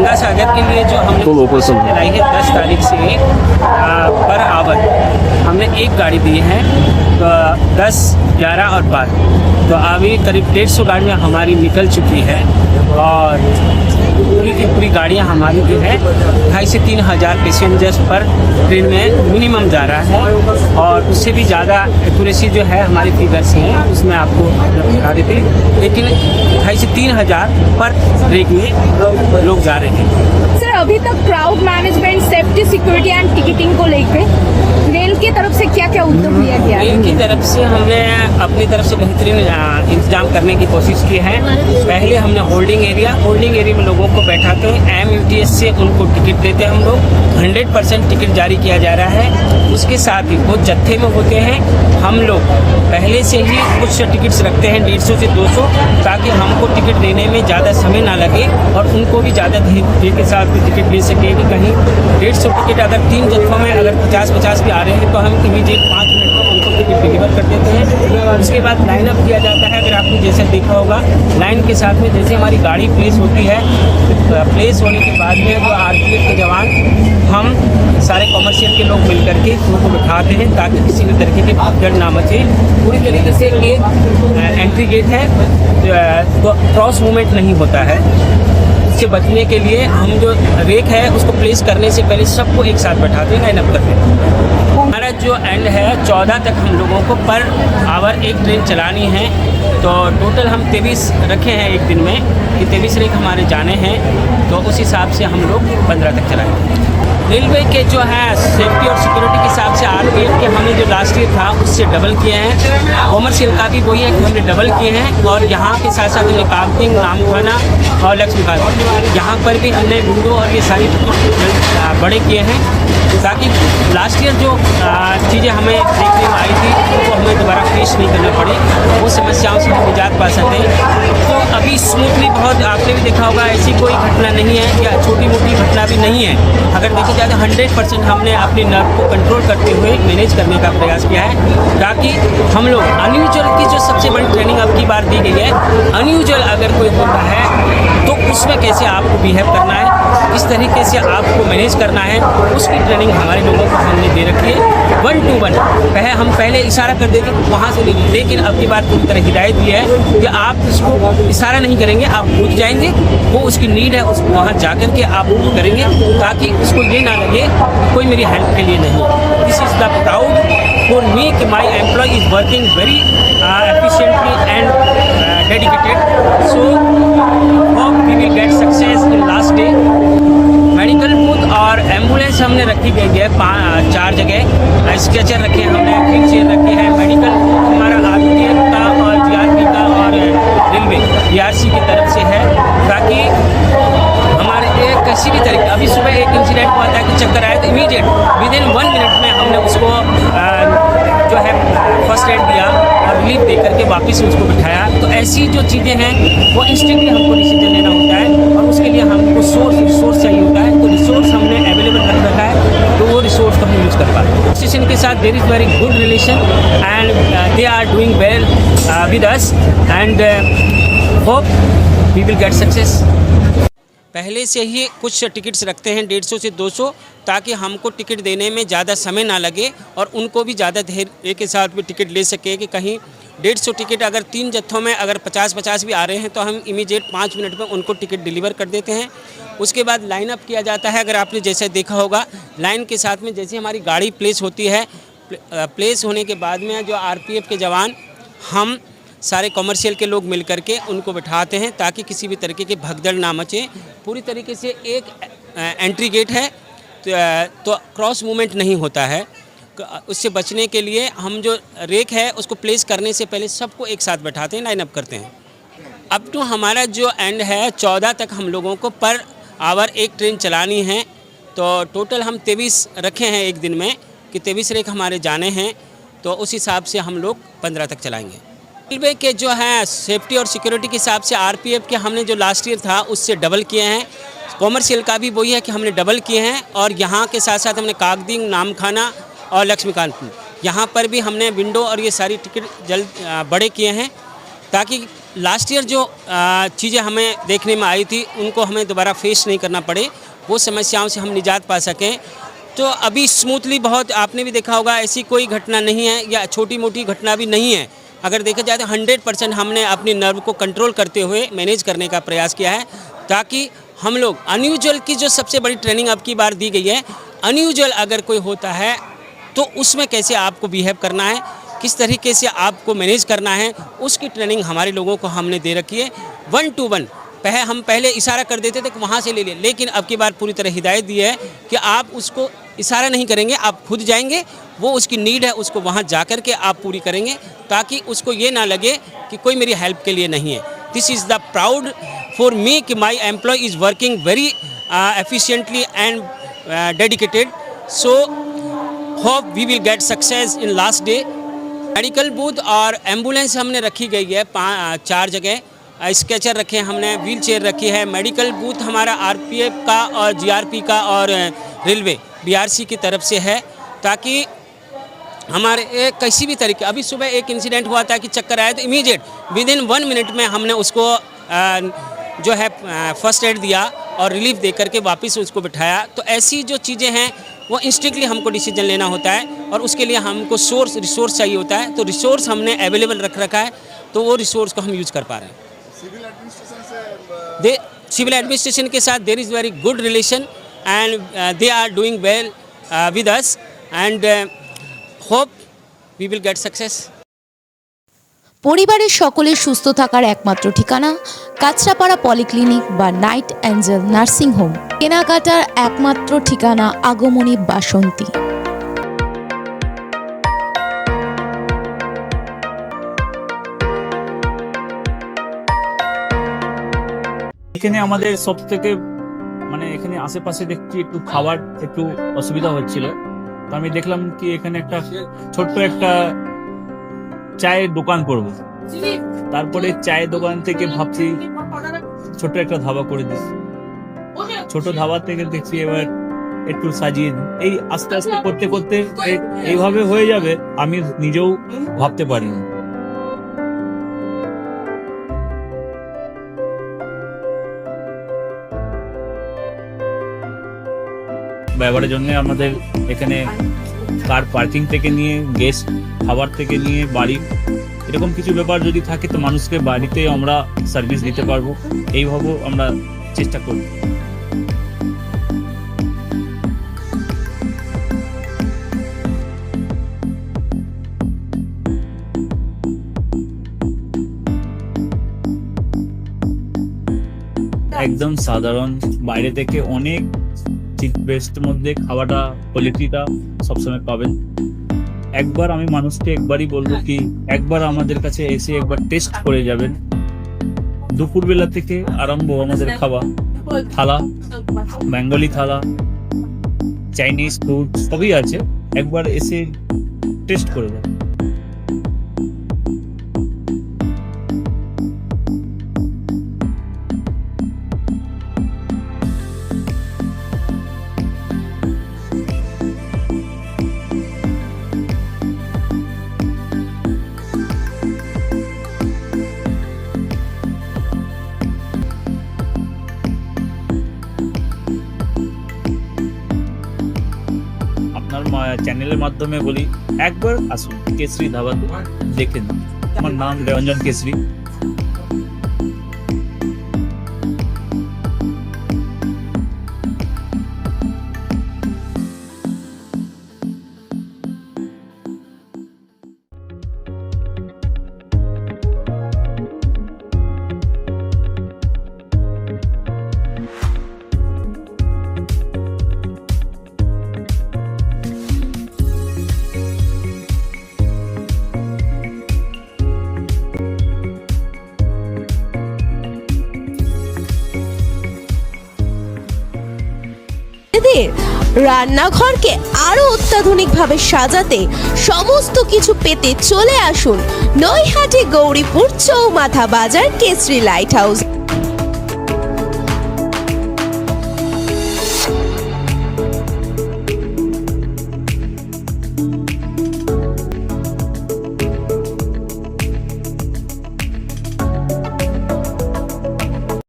गंगा सागर के लिए जो हमने चलाई है 10 तारीख से पर आवर हमने एक गाड़ी दी है, तो 10, 11 और 12, तो अभी करीब 150 गाड़ियाँ हमारी निकल चुकी है और पूरी की पूरी गाड़ियाँ हमारी जो है 2,500 से 3,000 पैसेंजर्स पर ट्रेन में मिनिमम जा रहा है और उससे भी ज़्यादा एक्यूरेसी जो है हमारी फिगर्स हैं उसमें आपको बता देते, लेकिन 2,500 से 3,000 पर ट्रेन में लोग जा रहे हैं। सर, अभी तक crowd management, safety, security and ticketing को लेकर रेल की तरफ से क्या क्या उद्यम लिया गया है? रेल की तरफ से हमने अपनी तरफ से बेहतरीन इंतजाम करने की कोशिश की है। पहले हमने होल्डिंग एरिया में लोगों को बैठा के MUTS से उनको टिकट देते हैं हम लोग। 100% टिकट जारी किया जा रहा है। उसके साथ ही बहुत जत्थे में होते हैं, हम लोग पहले से ही कुछ टिकट्स रखते हैं 150 से 200, ताकि हमको टिकट देने में ज़्यादा समय ना लगे और उनको भी ज़्यादा धैर्य के साथ टिकट ले सके कि कहीं 150 टिकट अगर 3 जत्थों में अगर 50-50 भी आ रहे हैं तो हम इमीडिएट 5 मिनट में उनको टिकट डिलीवर कर देते हैं। उसके बाद लाइन अप किया जाता है। अगर आपने जैसे देखा होगा, लाइन के साथ में जैसे हमारी गाड़ी प्लेस होती है, प्लेस होने के बाद में जो RPF के जवान, हम सारे कॉमर्शियल के लोग मिल करके उनको बिठाते हैं ताकि किसी भी तरीके की भागदौड़ ना मचे। पूरी तरीके से एक एंट्री गेट है, तो क्रॉस मूवमेंट नहीं होता है। इससे बचने के लिए हम जो रेक है उसको प्लेस करने से पहले सबको एक साथ बैठाते हैं, लाइन अप करते हैं। हमारा जो एंड है 14 तक हम लोगों को पर आवर एक ट्रेन चलानी है, तो टोटल हम 23 रखे हैं एक दिन में कि 23 रेक हमारे जाने हैं, तो उस हिसाब से हम लोग 15 तक चलाएंगे। रेलवे के जो है सेफ्टी और सिक्योरिटी के हिसाब से RPF के हमने जो लास्ट ईयर था उससे डबल किए हैं। कॉमर्शियल का भी वही है कि हमने डबल किए हैं और यहाँ के साथ साथ हमने काउंटिंग, नामखाना और लक्ष्मीकांत, यहाँ पर भी हमने विंडो और ये सारी बड़े किए हैं ताकि लास्ट ईयर जो चीज़ें हमें देखने में आई थी उनको हमें दोबारा फेस नहीं करना पड़े, वो समस्याओं से हम निजात पा सकें। तो अभी स्मूथली बहुत, आपने भी देखा होगा, ऐसी कोई घटना नहीं है या छोटी मोटी घटना भी नहीं है। अगर देखा जाए तो 100% हमने अपने नर्व को कंट्रोल करते हुए मैनेज करने का प्रयास किया है ताकि हम लोग अनयूजुअल की जो सबसे बड़ी ट्रेनिंग अब की बार दी गई है, अनयूजुअल अगर कोई होता है तो उसमें कैसे आपको बिहेव करना है, किस तरीके से आपको मैनेज करना है, उसकी ट्रेनिंग हमारे लोगों को हमने दे रखी है 1 to 1। हम पहले इशारा कर देंगे वहाँ से नहीं, लेकिन अब की बार पूरी तरह हिदायत दी है कि आप उसको इशारा नहीं करेंगे, आप पूछ जाएंगे, वो उसकी नीड है, उसको वहाँ जा कर के आप वो करेंगे ताकि उसको ये ना लगे कोई मेरी हेल्प के लिए नहीं। This is the proud for me कि my employ is working very efficiently and dedicated. So hope we will get success in last day. Medical booth और एम्बुलेंस हमने रखी गई है 4 जगह, स्ट्रेचर रखे हैं हमने, व्हील चेयर रखे हैं। मेडिकल बूथ हमारा RPF का और GRP का और रेलवे BRC की तरफ से है ताकि हमारे किसी भी तरीके, अभी सुबह एक इंसिडेंट हुआ था कि चक्कर आया तो इमीडिएट विदिन 1 मिनट में हमने उसको जो है फर्स्ट एड दिया और रिलीफ दे करके वापस उसको बिठाया। तो ऐसी जो चीज़ें हैं वो इंस्टेंटली हमको डिसीजन लेना होता है और उसके लिए हमको रिसोर्स चाहिए होता है, तो रिसोर्स हमने अवेलेबल कर रखा है, तो वो रिसोर्स को हम यूज़ कर पाते हैं। स्टेशन के साथ there is very good relation and they are doing well with us and hope we will get success. पहले से ही कुछ टिकट्स रखते हैं 150 से 200 ताकि हमको टिकट देने में ज़्यादा समय ना लगे और उनको भी ज़्यादा धैर्य के साथ भी टिकट ले सके कि कहीं 150 टिकट अगर 3 जत्थों में अगर 50-50 भी आ रहे हैं तो हम इमीडिएट 5 मिनट में उनको टिकट डिलीवर कर देते हैं। उसके बाद लाइन अप किया जाता है। अगर आपने जैसे देखा होगा, लाइन के साथ में जैसे हमारी गाड़ी प्लेस होती है, प्लेस होने के बाद में जो RPF के जवान, हम सारे कॉमर्शियल के लोग मिल करके उनको बिठाते हैं ताकि किसी भी तरीके की भगदड़ ना मचे। पूरी तरीके से एक एंट्री गेट है, तो क्रॉस मूवमेंट नहीं होता है। उससे बचने के लिए हम जो रेक है उसको प्लेस करने से पहले सबको एक साथ बैठाते हैं, लाइन अप करते हैं। अब तो हमारा जो एंड है 14 तक हम लोगों को पर आवर एक ट्रेन चलानी है, तो टोटल हम 23 रखे हैं एक दिन में कि 23 रेक हमारे जाने हैं, तो उस हिसाब से हम लोग 15 तक चलाएँगे। रेलवे के जो है सेफ्टी और सिक्योरिटी के हिसाब से RPF के हमने जो लास्ट ईयर था उससे डबल किए हैं। कॉमर्शियल का भी वही है कि हमने डबल किए हैं और यहाँ के साथ साथ हमने कागदिंग, नामखाना और लक्ष्मीकांत, यहाँ पर भी हमने विंडो और ये सारी टिकट जल्द बड़े किए हैं ताकि लास्ट ईयर जो चीज़ें हमें देखने में आई थी उनको हमें दोबारा फेस नहीं करना पड़े, वो समस्याओं से हम निजात पा सकें। तो अभी स्मूथली बहुत, आपने भी देखा होगा, ऐसी कोई घटना नहीं है या छोटी मोटी घटना भी नहीं है। अगर देखा जाए तो 100% हमने अपनी नर्व को कंट्रोल करते हुए मैनेज करने का प्रयास किया है, ताकि हम लोग अनयूजुअल की जो सबसे बड़ी ट्रेनिंग अब की बार दी गई है, अनयूजुअल अगर कोई होता है तो उसमें कैसे आपको बिहेव करना है, किस तरीके से आपको मैनेज करना है, उसकी ट्रेनिंग हमारे लोगों को हमने दे रखी है 1 to 1। हम पहले इशारा कर देते थे कि वहाँ से ले लिए, लेकिन अब की बार पूरी तरह हिदायत दी है कि आप उसको इशारा नहीं करेंगे, आप खुद जाएंगे, वो उसकी नीड है उसको वहाँ जा कर के आप पूरी करेंगे, ताकि उसको ये ना लगे कि कोई मेरी हेल्प के लिए नहीं है। This is the proud for me कि my employ is working very efficiently and dedicated. So hope we will get success in last day. Medical booth और एम्बुलेंस हमने रखी गई है 4 जगह, स्केचर रखे हैं हमने, व्हील चेयर रखी है। मेडिकल बूथ हमारा आरपीएफ का और जीआरपी का और रेलवे बीआरसी की तरफ से है, ताकि हमारे किसी भी तरीके, अभी सुबह एक इंसिडेंट हुआ था कि चक्कर आया तो इमीडिएट विदिन 1 मिनट में हमने उसको जो है फर्स्ट एड दिया और रिलीफ दे करके वापस उसको बिठाया। तो ऐसी जो चीज़ें हैं वो इंस्टेंटली हमको डिसीजन लेना होता है, और उसके लिए हमको रिसोर्स चाहिए होता है। तो रिसोर्स हमने अवेलेबल रख रखा है, तो वो रिसोर्स को हम यूज कर पा रहे हैं। सिविल एडमिनिस्ट्रेशन के साथ there is very good relation and they are doing well with us and hope we will get success. পরিবারের সকলের সুস্থ থাকার একমাত্র ঠিকানা কাছড়াপাড়া পলিক্লিনিক বা নাইট অ্যাঞ্জেল নার্সিং হোম। কেনাকাটার একমাত্র ঠিকানা আগমনী বাসন্তী। এখানে আমাদের সব থেকে মানে এখানে আশেপাশে দেখছি একটু খাবার একটু অসুবিধা হচ্ছিল, তো আমি দেখলাম কি এখানে একটা ছোট্ট একটা চায়ের দোকান করব। তারপরে চায়ের দোকান থেকে ভাবছি ছোট একটা ধাবা করে দিই। ছোট ধাবা থেকে দেখছি এবার একটু সাজিয়ে দিই। এই আস্তে আস্তে করতে করতে এইভাবে হয়ে যাবে আমি নিজেও ভাবতে পারিনি। ব্যবহারের জন্য আমাদের এখানে কার পার্কিং থেকে নিয়ে গেস্ট খাবার থেকে নিয়ে বাড়ি এরকম কিছু ব্যাপার যদি থাকে তো মানুষকে বাড়িতে আমরা সার্ভিস দিতে পারবো, এইভাবেও আমরা চেষ্টা করি। একদম সাধারণ, বাইরে থেকে অনেক চিপ বেস্ট মধ্যে খাওয়াটা কোয়ালিটিটা সবসময় পাবেন। একবার আমি মানুষকে একবারই বলবো কি একবার আমাদের কাছে এসে একবার টেস্ট করে যাবেন। দুপুরবেলা থেকে আরম্ভ আমাদের খাওয়া, থালা, বেঙ্গলি থালা, চাইনিজ ফুড সবই আছে, একবার এসে টেস্ট করে যাবেন। চ্যানেলের মাধ্যমে বলি একবার আসুন কেশরী ধাবাতে দেখেন। আমার নাম রঞ্জন কেশরী। রান্নাঘরকে আরো অত্যাধুনিকভাবে সাজাতে সমস্ত কিছু পেতে চলে আসুন নৈহাটি গৌরীপুর চৌমাথা বাজার কেশরী লাইট হাউস।